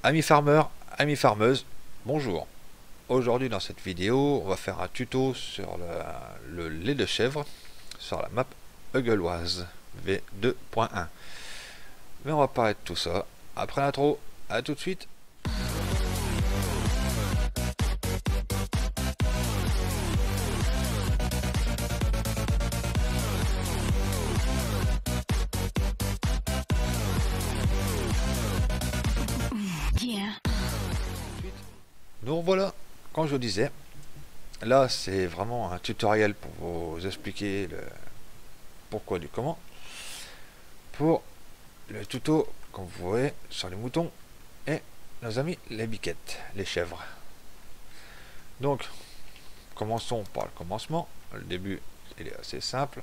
Amis farmers, amis farmeuses, bonjour. Aujourd'hui dans cette vidéo, on va faire un tuto sur le lait de chèvre sur la map Eugleoise V2.1. Mais on va parler de tout ça après l'intro. À tout de suite. Nous voilà, comme je vous disais, là c'est vraiment un tutoriel pour vous expliquer le pourquoi du comment. Pour le tuto, comme vous voyez, sur les moutons et nos amis les biquettes, les chèvres. Donc, commençons par le commencement. Le début, il est assez simple.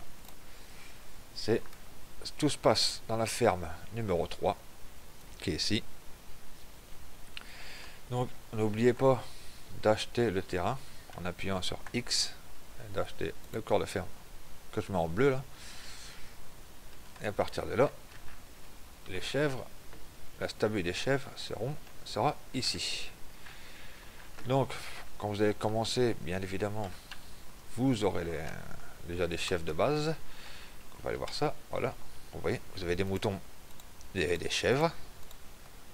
Tout se passe dans la ferme numéro 3, qui est ici. Donc, n'oubliez pas d'acheter le terrain en appuyant sur X, d'acheter le corps de ferme que je mets en bleu là. Et à partir de là, les chèvres, la stabule des chèvres sera ici. Donc, quand vous allez commencer, bien évidemment, vous aurez déjà des chèvres de base. On va aller voir ça. Voilà, vous voyez, vous avez des moutons et des chèvres.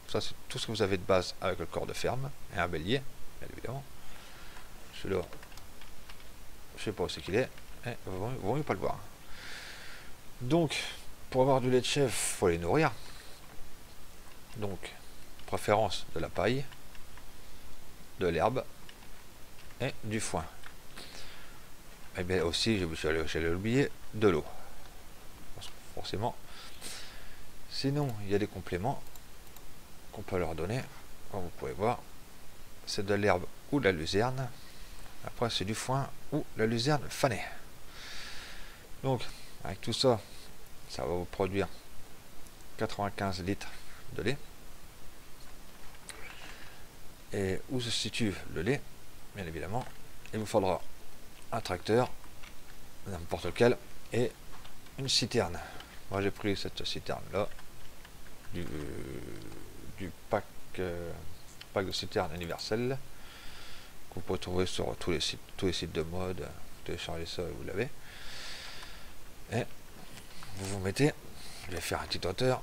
Ça, c'est tout ce que vous avez de base avec le corps de ferme et un bélier, bien évidemment. Celui-là, je sais pas où c'est qu'il est. Et vous ne mieux pas le voir. Donc, pour avoir du lait de chèvre, il faut les nourrir. Donc, préférence de la paille, de l'herbe et du foin. Et bien aussi, j'allais oublier, de l'eau. Forcément. Sinon, il y a des compléments qu'on peut leur donner. Comme vous pouvez voir, c'est de l'herbe ou de la luzerne. Après, c'est du foin ou la luzerne fanée. Donc, avec tout ça, ça va vous produire 95 litres de lait. Et où se situe le lait? Bien évidemment, il vous faudra un tracteur, n'importe lequel, et une citerne. Moi j'ai pris cette citerne là, du pack de citerne universel, que vous pouvez trouver sur tous les sites de mode. Vous téléchargez ça et vous l'avez. Et vous mettez, je vais faire un petit hauteur,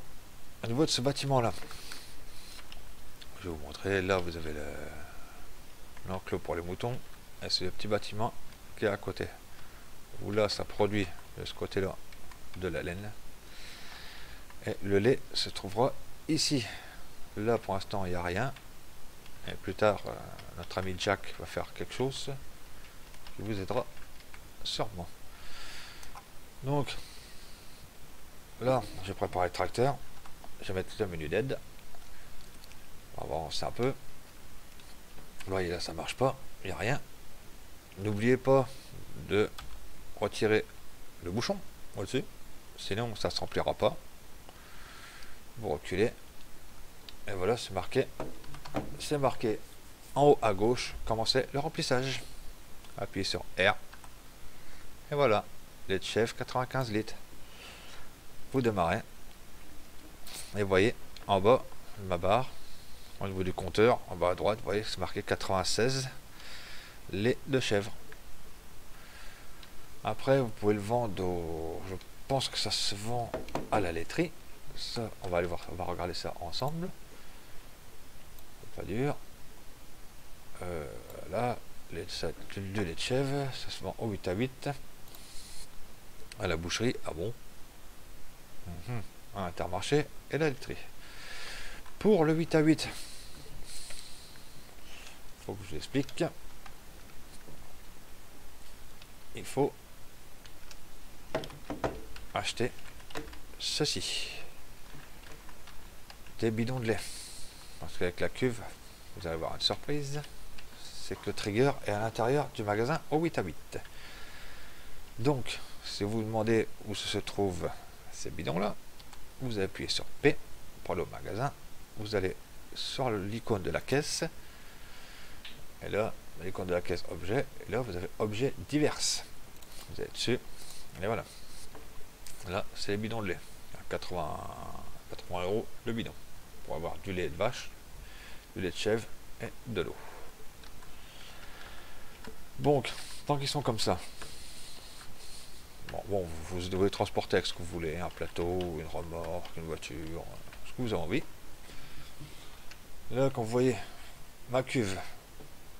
au niveau de ce bâtiment là. Je vais vous montrer, là vous avez l'enclos pour les moutons, et c'est le petit bâtiment qui est à côté, où là ça produit de ce côté là de la laine, et le lait se trouvera ici. Là pour l'instant il n'y a rien, et plus tard notre ami Jack va faire quelque chose qui vous aidera sûrement. Donc là j'ai préparé le tracteur, je vais mettre le menu d'aide. On va avancer un peu. Vous voyez là ça marche pas, il n'y a rien. N'oubliez pas de retirer le bouchon au-dessus, sinon ça ne se remplira pas. Vous reculez, et voilà, c'est marqué en haut à gauche comment c'est le remplissage. Appuyez sur R, et voilà, lait de chèvre 95 litres. Vous démarrez, et vous voyez en bas ma barre, au niveau du compteur, en bas à droite, vous voyez c'est marqué 96 lait de chèvre. Après vous pouvez le vendre je pense que ça se vend à la laiterie. Ça, on va aller voir, on va regarder ça ensemble. C'est pas dur. Là, du lait de chèvre, ça se vend au 8 à 8 à la boucherie. Ah bon? À Intermarché et la laiterie. Pour le 8 à 8, faut que je vous explique. Il faut acheter ceci, des bidons de lait, parce qu'avec la cuve vous allez avoir une surprise, c'est que le trigger est à l'intérieur du magasin au 8 à 8. Donc si vous vous demandez où se trouvent ces bidons là, vous appuyez sur P pour aller au magasin, vous allez sur l'icône de la caisse, et là l'icône de la caisse objet, et là vous avez objet divers, vous allez dessus, et voilà. Là, c'est les bidons de lait. À 80 € le bidon. Pour avoir du lait de vache du lait de chèvre et de l'eau. Donc, tant qu'ils sont comme ça, bon, vous devez transporter avec ce que vous voulez, un plateau, une remorque, une voiture, ce que vous avez envie. Là, comme vous voyez, ma cuve,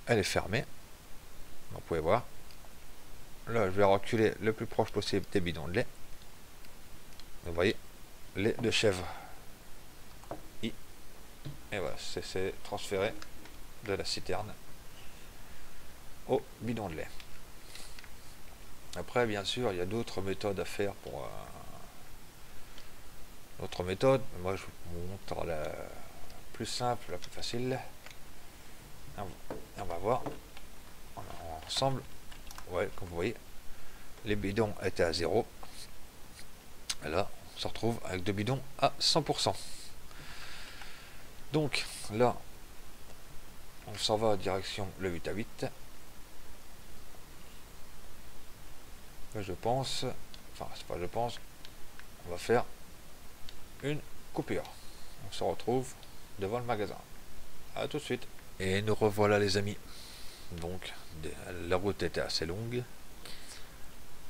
elle est fermée. Vous pouvez voir. Là, je vais reculer le plus proche possible des bidons de lait. Vous voyez, lait de chèvre. Et voilà, c'est transféré de la citerne au bidon de lait. Après, bien sûr, il y a d'autres méthodes à faire pour d'autres méthodes. Moi, je vous montre la plus simple, la plus facile. On va voir ensemble. Ouais, comme vous voyez, les bidons étaient à 0. Et là, on se retrouve avec 2 bidons à 100%. Donc, là, on s'en va en direction le 8 à 8. Je pense, enfin, c'est pas je pense, on va faire une coupure. On se retrouve devant le magasin. A tout de suite. Et nous revoilà les amis. Donc, la route était assez longue.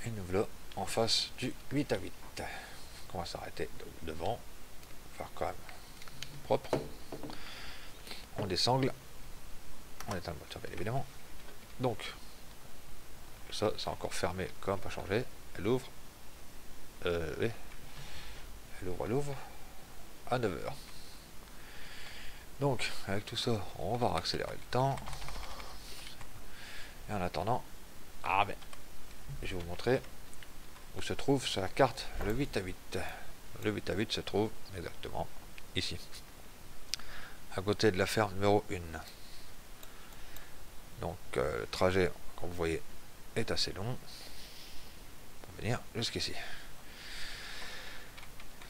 Et nous voilà en face du 8 à 8. On va s'arrêter devant. Faire quand même propre. On descengle. On éteint le moteur bien évidemment. Donc, ça c'est encore fermé comme pas changé. Elle ouvre. Oui. Elle ouvre à 9 h. Donc, avec tout ça, on va accélérer le temps. Et en attendant, je vais vous montrer où se trouve sur la carte le 8 à 8. Le 8 à 8 se trouve exactement ici, à côté de la ferme numéro 1. Donc, le trajet, comme vous voyez, est assez long pour venir jusqu'ici.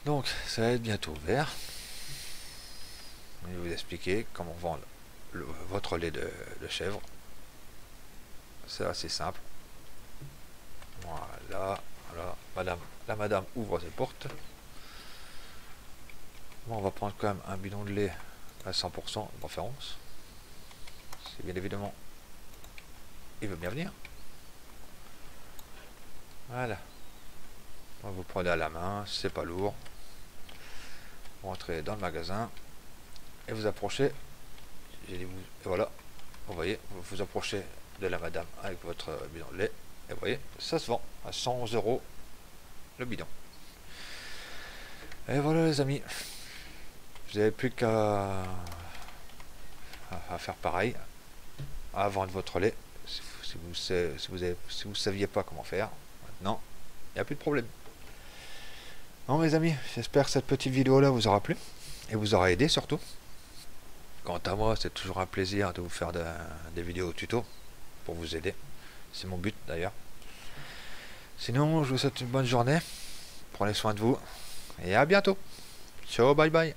Donc, ça va être bientôt ouvert. Je vais vous expliquer comment vendre votre lait de chèvre. C'est assez simple. Voilà, la madame ouvre ses portes. Bon, on va prendre quand même un bidon de lait à 100% de préférence. Si bien évidemment il veut bien venir. Voilà. Vous prenez à la main, c'est pas lourd. Vous rentrez dans le magasin et vous approchez. Et voilà, vous voyez, vous vous approchez de la madame avec votre bidon de lait. Et vous voyez, ça se vend à 100 € le bidon. Et voilà les amis. Vous n'avez plus qu'à faire pareil, à vendre votre lait. Si vous saviez pas comment faire, maintenant, il n'y a plus de problème. Bon mes amis, j'espère que cette petite vidéo là vous aura plu et vous aura aidé surtout. Quant à moi, c'est toujours un plaisir de vous faire des vidéos tuto pour vous aider. C'est mon but d'ailleurs. Sinon, je vous souhaite une bonne journée. Prenez soin de vous et à bientôt. Ciao, bye bye.